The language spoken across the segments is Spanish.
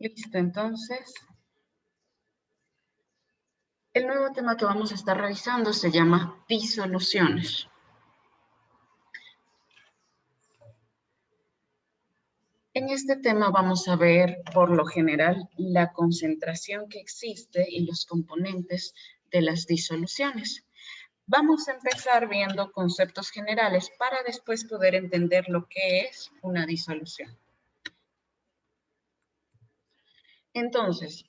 Listo, entonces, el nuevo tema que vamos a estar revisando se llama disoluciones. En este tema vamos a ver, por lo general, la concentración que existe y los componentes de las disoluciones. Vamos a empezar viendo conceptos generales para después poder entender lo que es una disolución. Entonces,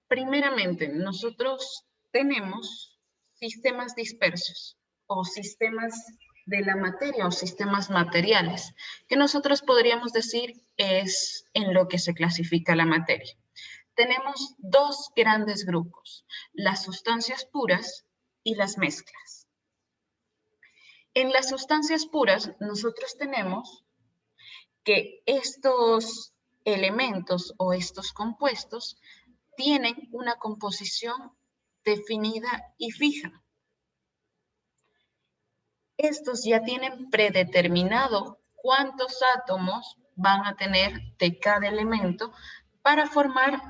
primeramente, nosotros tenemos sistemas dispersos o sistemas de la materia o sistemas materiales, que nosotros podríamos decir es en lo que se clasifica la materia. Tenemos dos grandes grupos, las sustancias puras y las mezclas. En las sustancias puras, nosotros tenemos que estos elementos o estos compuestos tienen una composición definida y fija. Estos ya tienen predeterminado cuántos átomos van a tener de cada elemento para formar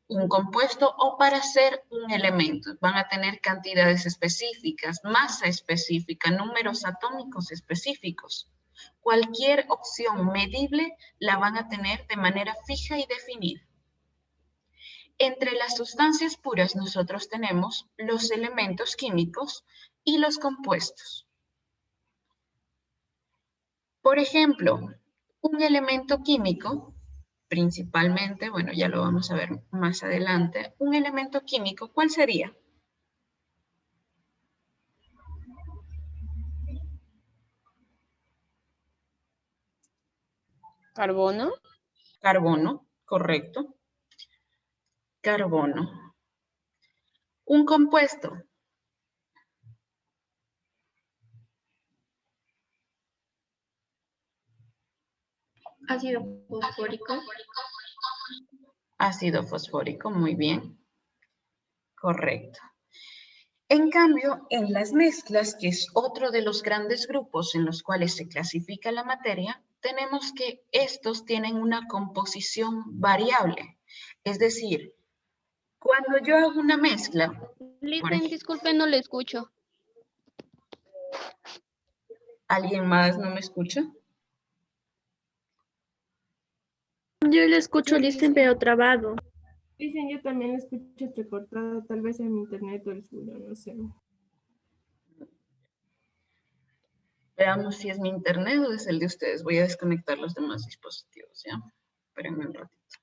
un compuesto o para ser un elemento. Van a tener cantidades específicas, masa específica, números atómicos específicos. Cualquier opción medible la van a tener de manera fija y definida. Entre las sustancias puras nosotros tenemos los elementos químicos y los compuestos. Por ejemplo, un elemento químico, principalmente, bueno, ya lo vamos a ver más adelante, un elemento químico, ¿cuál sería? ¿Carbono? Carbono, correcto. Carbono. Un compuesto. Ácido fosfórico. Ácido fosfórico, muy bien. Correcto. En cambio, en las mezclas, que es otro de los grandes grupos en los cuales se clasifica la materia, tenemos que estos tienen una composición variable. Es decir, cuando yo hago una mezcla... Listen, disculpe, no le escucho. ¿Alguien más no me escucha? Yo le escucho, Listen, pero trabado. Dicen, yo también lo escucho entrecortado, tal vez en mi internet o el suyo, no sé. Veamos si es mi internet o es el de ustedes. Voy a desconectar los demás dispositivos, ¿ya? Espérenme un ratito.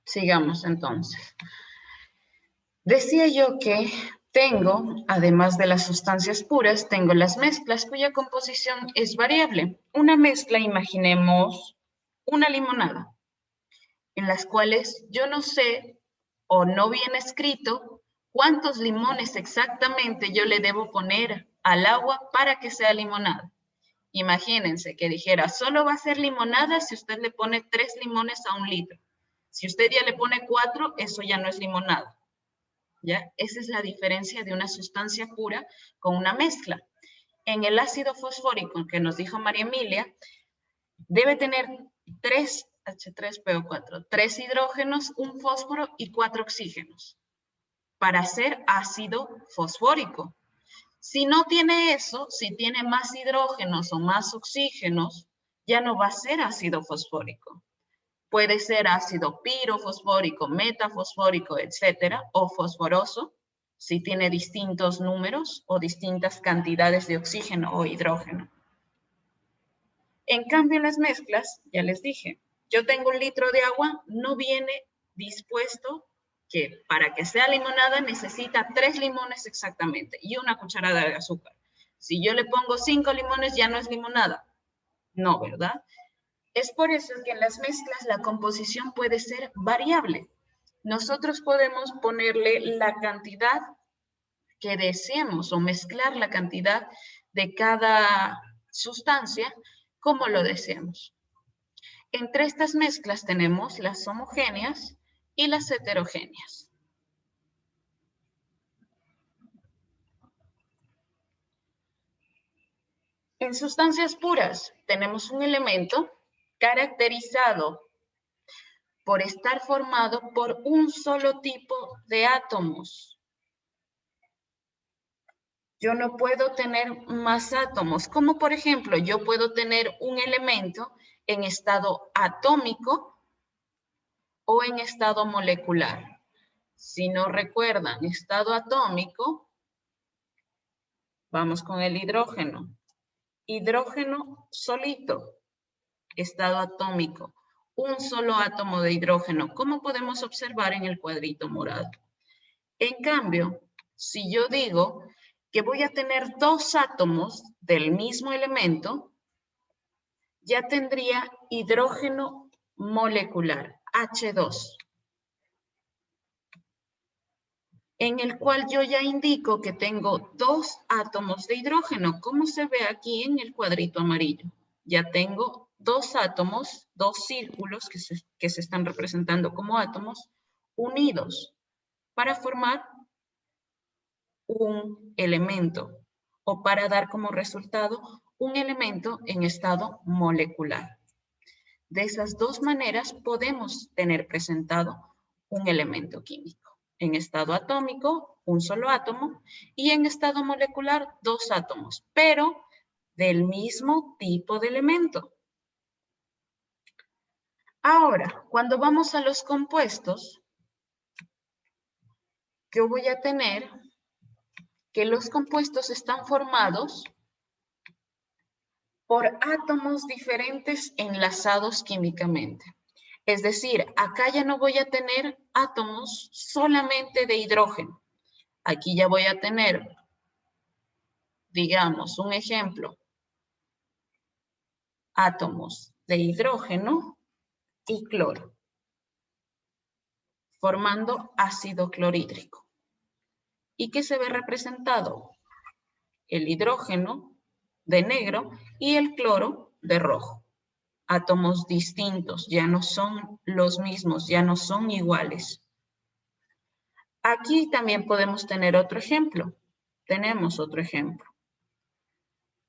Sigamos entonces. Decía yo que tengo, además de las sustancias puras, tengo las mezclas cuya composición es variable. Una mezcla, imaginemos una limonada, en las cuales yo no sé o no viene escrito cuántos limones exactamente yo le debo poner al agua para que sea limonada. Imagínense que dijera, solo va a ser limonada si usted le pone 3 limones a 1 litro. Si usted ya le pone 4, eso ya no es limonada. ¿Ya? Esa es la diferencia de una sustancia pura con una mezcla. En el ácido fosfórico que nos dijo María Emilia, debe tener 3 H3PO4, 3 hidrógenos, 1 fósforo y 4 oxígenos para ser ácido fosfórico. Si no tiene eso, si tiene más hidrógenos o más oxígenos, ya no va a ser ácido fosfórico. Puede ser ácido pirofosfórico, metafosfórico, etcétera, o fosforoso, si tiene distintos números o distintas cantidades de oxígeno o hidrógeno. En cambio, en las mezclas, ya les dije, yo tengo 1 litro de agua, no viene dispuesto que para que sea limonada necesita 3 limones exactamente y 1 cucharada de azúcar. Si yo le pongo 5 limones, ya no es limonada. No, ¿verdad? Es por eso que en las mezclas la composición puede ser variable. Nosotros podemos ponerle la cantidad que deseemos o mezclar la cantidad de cada sustancia como lo deseemos. Entre estas mezclas tenemos las homogéneas y las heterogéneas. En sustancias puras tenemos un elemento caracterizado por estar formado por un solo tipo de átomos. Yo no puedo tener más átomos, como por ejemplo, yo puedo tener un elemento en estado atómico o en estado molecular. Si no recuerdan, estado atómico, vamos con el hidrógeno. Hidrógeno solito, estado atómico, un solo átomo de hidrógeno, como podemos observar en el cuadrito morado. En cambio, si yo digo que voy a tener dos átomos del mismo elemento, ya tendría hidrógeno molecular, H2, en el cual yo ya indico que tengo dos átomos de hidrógeno, como se ve aquí en el cuadrito amarillo. Ya tengo dos átomos, dos círculos que se están representando como átomos, unidos para formar un elemento o para dar como resultado un elemento en estado molecular. De esas dos maneras podemos tener presentado un elemento químico. En estado atómico, un solo átomo, y en estado molecular, dos átomos, pero del mismo tipo de elemento. Ahora, cuando vamos a los compuestos, yo voy a tener que los compuestos están formados por átomos diferentes enlazados químicamente. Es decir, acá ya no voy a tener átomos solamente de hidrógeno. Aquí ya voy a tener, digamos, un ejemplo, átomos de hidrógeno y cloro, formando ácido clorhídrico. ¿Y qué se ve representado? El hidrógeno de negro y el cloro de rojo. Átomos distintos, ya no son los mismos, ya no son iguales. Aquí también podemos tener otro ejemplo. Tenemos otro ejemplo.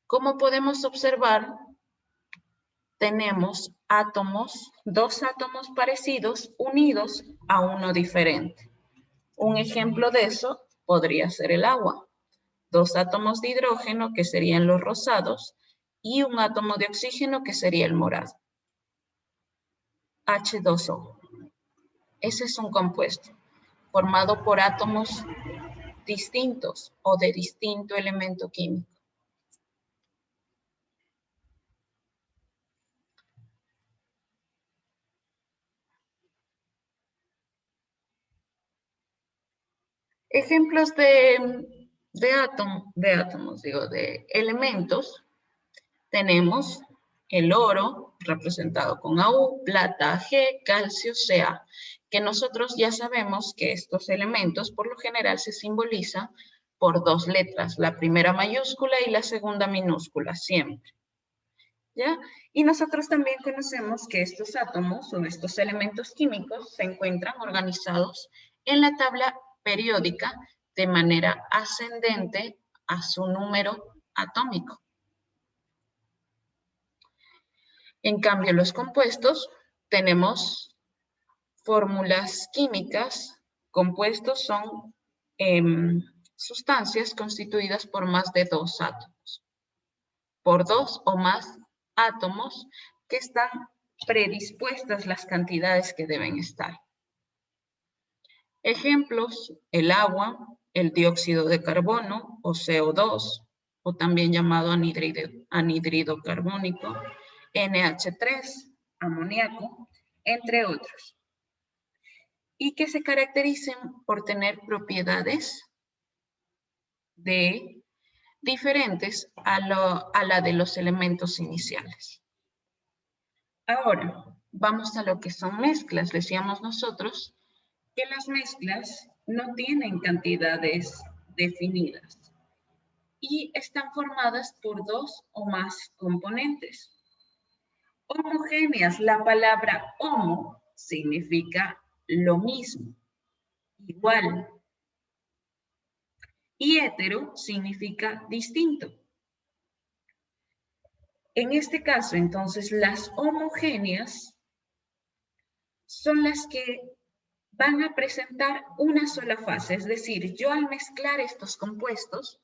Como podemos observar, tenemos átomos, dos átomos parecidos unidos a uno diferente. Un ejemplo de eso podría ser el agua. Dos átomos de hidrógeno, que serían los rosados, y un átomo de oxígeno, que sería el morado. H2O. Ese es un compuesto formado por átomos distintos o de distinto elemento químico. Ejemplos de elementos, tenemos el oro, representado con AU, plata G, calcio Ca, que nosotros ya sabemos que estos elementos por lo general se simbolizan por dos letras, la primera mayúscula y la segunda minúscula, siempre. ¿Ya? Y nosotros también conocemos que estos átomos o estos elementos químicos se encuentran organizados en la tabla periódica de manera ascendente a su número atómico. En cambio, los compuestos tenemos fórmulas químicas. Compuestos son sustancias constituidas por más de dos átomos, por dos o más átomos que están predispuestas las cantidades que deben estar. Ejemplos, el agua, el dióxido de carbono o CO2, o también llamado anhídrido carbónico, NH3, amoníaco, entre otros. Y que se caractericen por tener propiedades diferentes a la de los elementos iniciales. Ahora, vamos a lo que son mezclas. Decíamos nosotros que las mezclas no tienen cantidades definidas y están formadas por dos o más componentes. Homogéneas, la palabra homo significa lo mismo, igual. Y hetero significa distinto. En este caso, entonces, las homogéneas son las que van a presentar una sola fase. Es decir, yo al mezclar estos compuestos,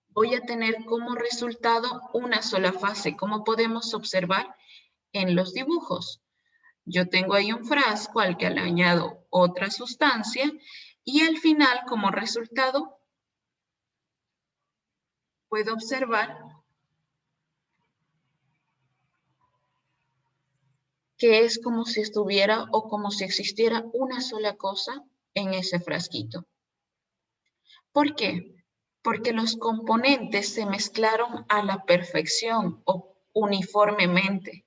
voy a tener como resultado una sola fase, como podemos observar en los dibujos. Yo tengo ahí un frasco al que le añado otra sustancia y al final, como resultado, puedo observar que es como si estuviera o como si existiera una sola cosa en ese frasquito. ¿Por qué? Porque los componentes se mezclaron a la perfección o uniformemente,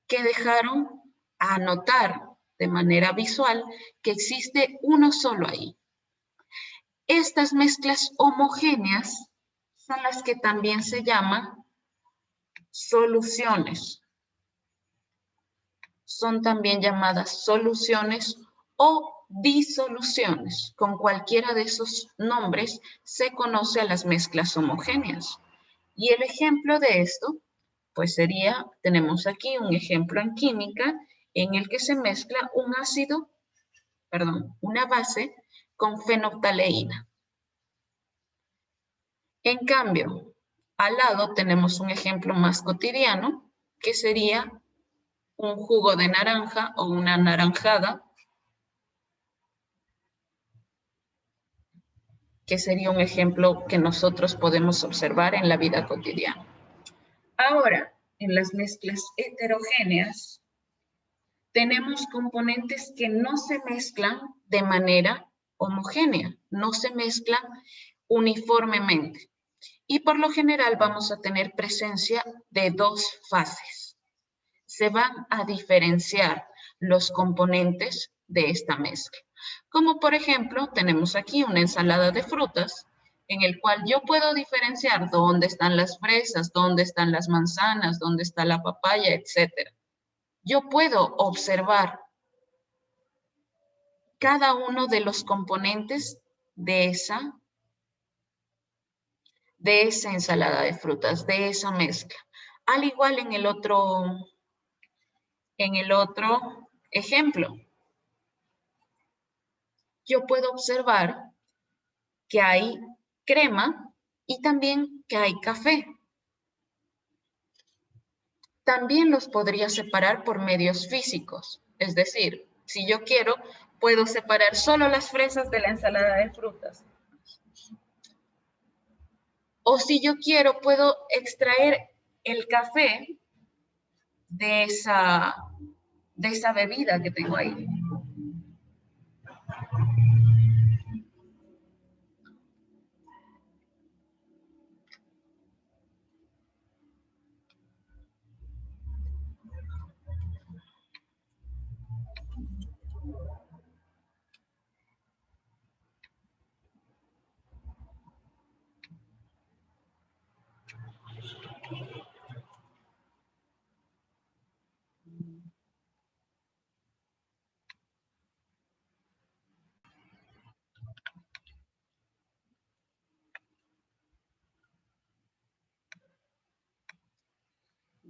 que dejaron a notar de manera visual que existe uno solo ahí. Estas mezclas homogéneas son las que también se llaman soluciones. Son también llamadas soluciones o disoluciones. Con cualquiera de esos nombres se conoce a las mezclas homogéneas. Y el ejemplo de esto, pues sería, tenemos aquí un ejemplo en química en el que se mezcla una base con fenolftaleína. En cambio, al lado tenemos un ejemplo más cotidiano, que sería un jugo de naranja o una naranjada, que sería un ejemplo que nosotros podemos observar en la vida cotidiana. Ahora, en las mezclas heterogéneas, tenemos componentes que no se mezclan de manera homogénea, no se mezclan uniformemente. Y por lo general vamos a tener presencia de dos fases. Se van a diferenciar los componentes de esta mezcla. Como por ejemplo, tenemos aquí una ensalada de frutas en el cual yo puedo diferenciar dónde están las fresas, dónde están las manzanas, dónde está la papaya, etc. Yo puedo observar cada uno de los componentes de esa ensalada de frutas, de esa mezcla. Al igual en el otro ejemplo, yo puedo observar que hay crema y también que hay café. También los podría separar por medios físicos. Es decir, si yo quiero, puedo separar solo las fresas de la ensalada de frutas. O si yo quiero, puedo extraer el café de esa bebida que tengo ahí.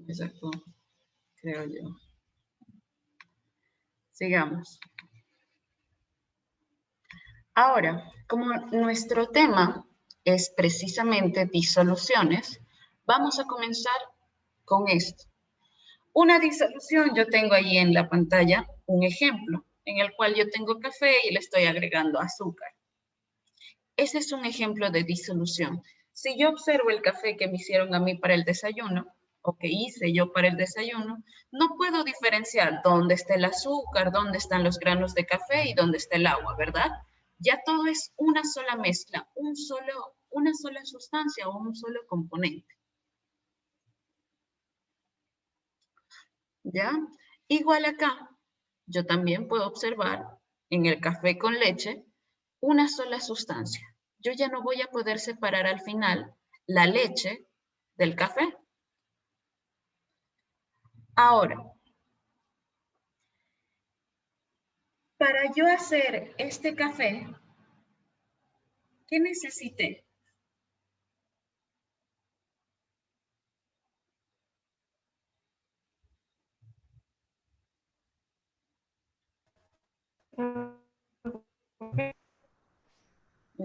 Exacto, creo yo. Sigamos. Ahora, como nuestro tema es precisamente disoluciones, vamos a comenzar con esto. Una disolución, yo tengo ahí en la pantalla un ejemplo en el cual yo tengo café y le estoy agregando azúcar. Ese es un ejemplo de disolución. Si yo observo el café que me hicieron a mí para el desayuno, o que hice yo para el desayuno, no puedo diferenciar dónde está el azúcar, dónde están los granos de café y dónde está el agua, ¿verdad? Ya todo es una sola mezcla, una sola sustancia o un solo componente. ¿Ya? Igual acá, yo también puedo observar en el café con leche una sola sustancia. Yo ya no voy a poder separar al final la leche del café. Ahora, para yo hacer este café, ¿qué necesité?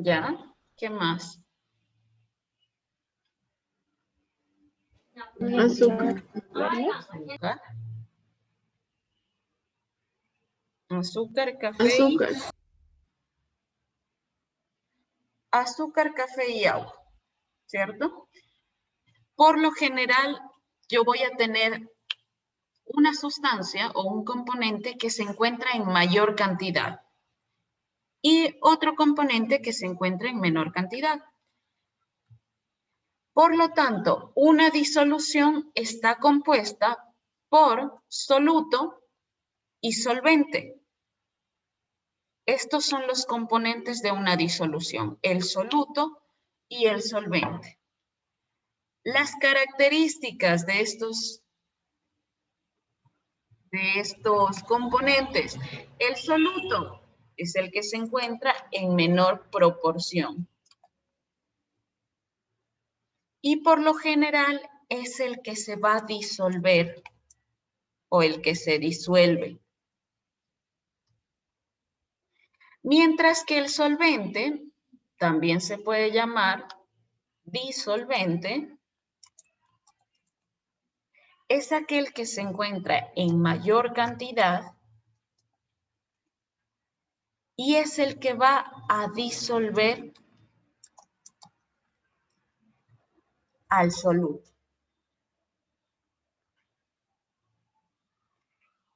¿Ya? ¿Qué más? Azúcar. Azúcar. Azúcar, café y... Azúcar. Azúcar, café y agua, ¿cierto? Por lo general, yo voy a tener una sustancia o un componente que se encuentra en mayor cantidad y otro componente que se encuentra en menor cantidad. Por lo tanto, una disolución está compuesta por soluto y solvente. Estos son los componentes de una disolución, el soluto y el solvente. Las características de estos componentes. El soluto es el que se encuentra en menor proporción. Y por lo general es el que se va a disolver o el que se disuelve. Mientras que el solvente también se puede llamar disolvente, es aquel que se encuentra en mayor cantidad y es el que va a disolver al soluto.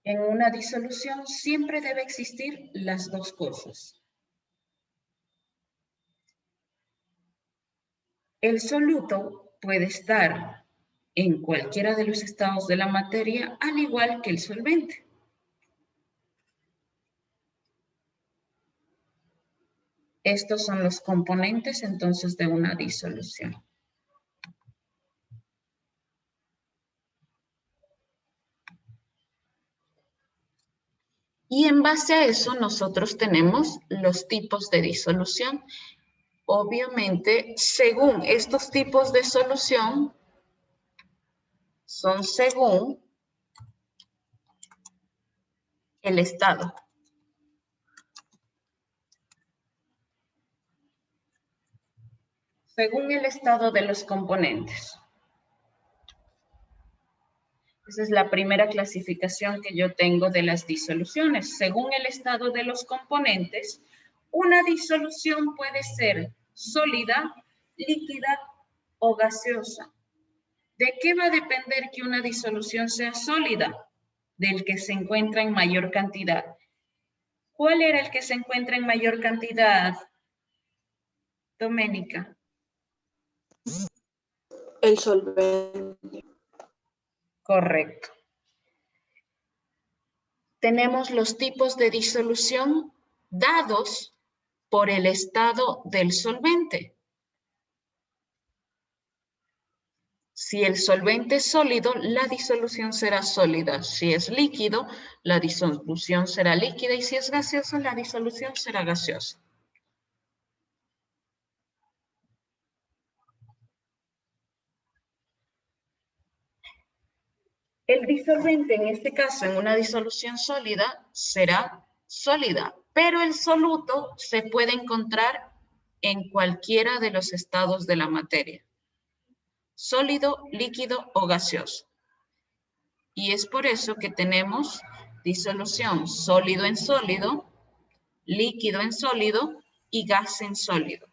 En una disolución siempre debe existir las dos cosas. El soluto puede estar en cualquiera de los estados de la materia, al igual que el solvente. Estos son los componentes entonces de una disolución. Y en base a eso nosotros tenemos los tipos de disolución. Obviamente, según estos tipos de solución, son según el estado. Según el estado de los componentes. Esa es la primera clasificación que yo tengo de las disoluciones. Según el estado de los componentes, una disolución puede ser sólida, líquida o gaseosa. ¿De qué va a depender que una disolución sea sólida? Del que se encuentra en mayor cantidad. ¿Cuál era el que se encuentra en mayor cantidad, Doménica? El solvente. Correcto. Tenemos los tipos de disolución dados por el estado del solvente. Si el solvente es sólido, la disolución será sólida. Si es líquido, la disolución será líquida. Y si es gaseoso, la disolución será gaseosa. El disolvente, en este caso, en una disolución sólida, será sólida, pero el soluto se puede encontrar en cualquiera de los estados de la materia. Sólido, líquido o gaseoso. Y es por eso que tenemos disolución sólido en sólido, líquido en sólido y gas en sólido.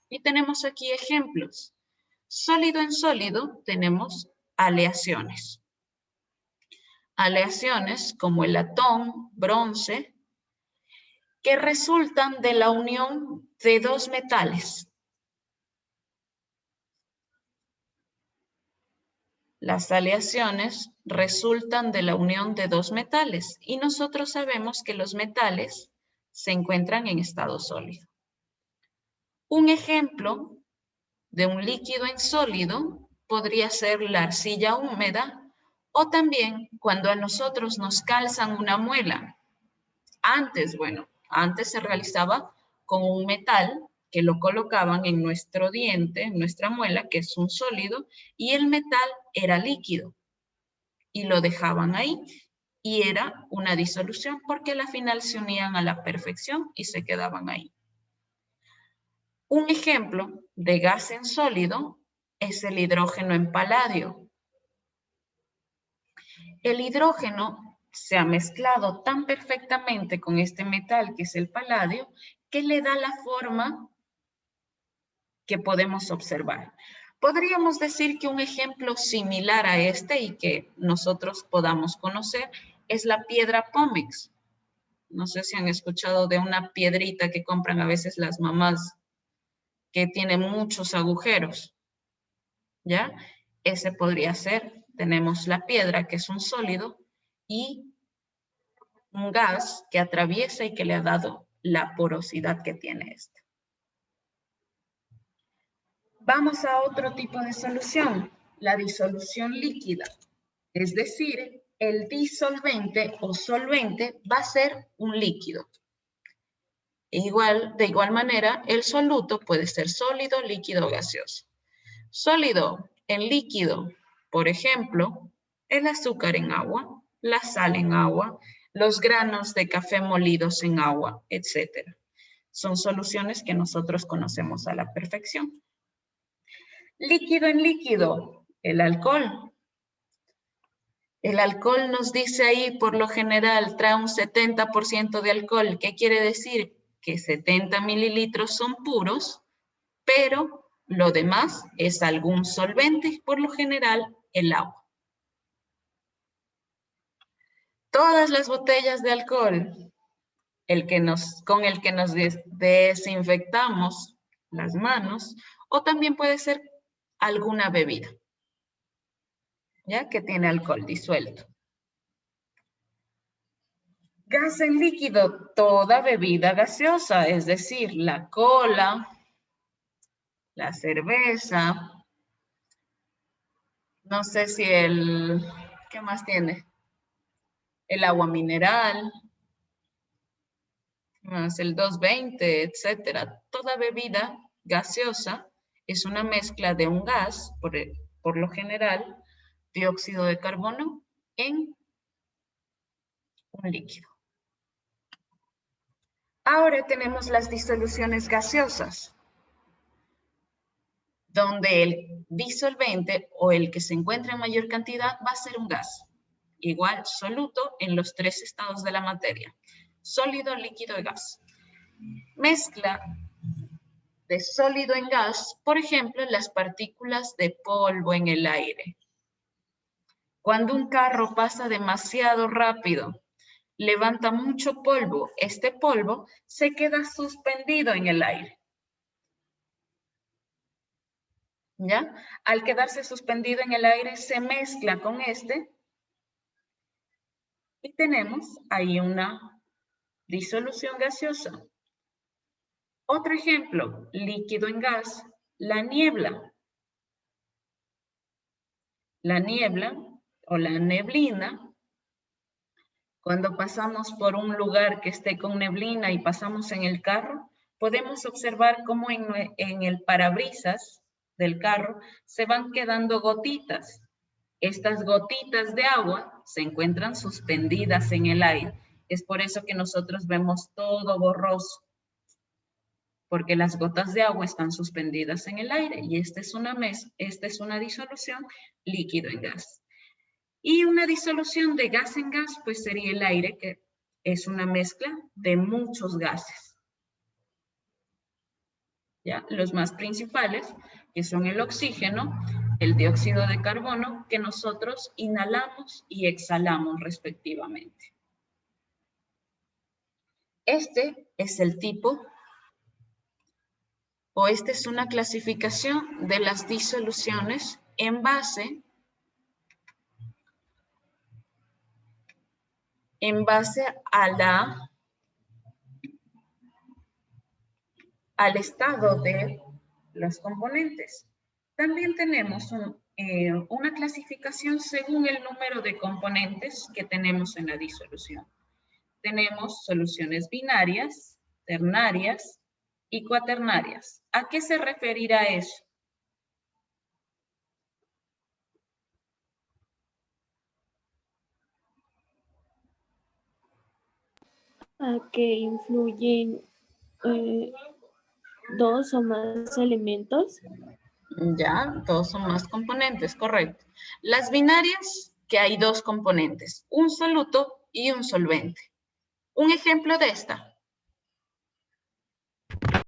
Y tenemos aquí ejemplos. Sólido en sólido tenemos aleaciones. Aleaciones como el latón, bronce, que resultan de la unión de dos metales. Las aleaciones resultan de la unión de dos metales y nosotros sabemos que los metales se encuentran en estado sólido. Un ejemplo de un líquido en sólido podría ser la arcilla húmeda o también cuando a nosotros nos calzan una muela. Antes se realizaba con un metal que lo colocaban en nuestro diente, en nuestra muela, que es un sólido, y el metal era líquido. Y lo dejaban ahí. Y era una disolución porque al final se unían a la perfección y se quedaban ahí. Un ejemplo de gas en sólido es el hidrógeno en paladio. El hidrógeno se ha mezclado tan perfectamente con este metal que es el paladio que le da la forma que podemos observar. Podríamos decir que un ejemplo similar a este y que nosotros podamos conocer es la piedra Pómez. No sé si han escuchado de una piedrita que compran a veces las mamás que tiene muchos agujeros, ¿ya? Ese podría ser. Tenemos la piedra, que es un sólido, y un gas que atraviesa y que le ha dado la porosidad que tiene este. Vamos a otro tipo de solución, la disolución líquida. Es decir, el disolvente o solvente va a ser un líquido. De igual manera, el soluto puede ser sólido, líquido o gaseoso. Sólido en líquido, por ejemplo, el azúcar en agua, la sal en agua, los granos de café molidos en agua, etc. Son soluciones que nosotros conocemos a la perfección. Líquido en líquido, el alcohol. El alcohol nos dice ahí, por lo general, trae un 70% de alcohol. ¿Qué quiere decir? Que 70 mililitros son puros, pero lo demás es algún solvente, por lo general, el agua. Todas las botellas de alcohol, con el que nos desinfectamos las manos, o también puede ser alguna bebida, ¿ya? Que tiene alcohol disuelto. Gas en líquido, toda bebida gaseosa, es decir, la cola, la cerveza, no sé si ¿qué más tiene? El agua mineral, más el 220, etcétera. Toda bebida gaseosa es una mezcla de un gas, por lo general, dióxido de carbono, en un líquido. Ahora tenemos las disoluciones gaseosas, donde el disolvente o el que se encuentra en mayor cantidad va a ser un gas. Igual soluto en los tres estados de la materia: sólido, líquido y gas. Mezcla de sólido en gas, por ejemplo, las partículas de polvo en el aire. Cuando un carro pasa demasiado rápido, levanta mucho polvo, este polvo se queda suspendido en el aire. ¿Ya? Al quedarse suspendido en el aire, se mezcla con este y tenemos ahí una disolución gaseosa. Otro ejemplo, líquido en gas, la niebla. La niebla o la neblina, cuando pasamos por un lugar que esté con neblina y pasamos en el carro, podemos observar cómo en el parabrisas del carro se van quedando gotitas. Estas gotitas de agua se encuentran suspendidas en el aire. Es por eso que nosotros vemos todo borroso, porque las gotas de agua están suspendidas en el aire y esta es una disolución líquido en gas. Y una disolución de gas en gas, pues sería el aire, que es una mezcla de muchos gases. ¿Ya? Los más principales, que son el oxígeno, el dióxido de carbono, que nosotros inhalamos y exhalamos respectivamente. Este es el tipo, o esta es una clasificación de las disoluciones en base al estado de los componentes. También tenemos una clasificación según el número de componentes que tenemos en la disolución. Tenemos soluciones binarias, ternarias y cuaternarias. ¿A qué se referirá eso? A que influyen dos o más elementos. Ya, dos o más componentes, correcto. Las binarias, que hay dos componentes, un soluto y un solvente. Un ejemplo de esta.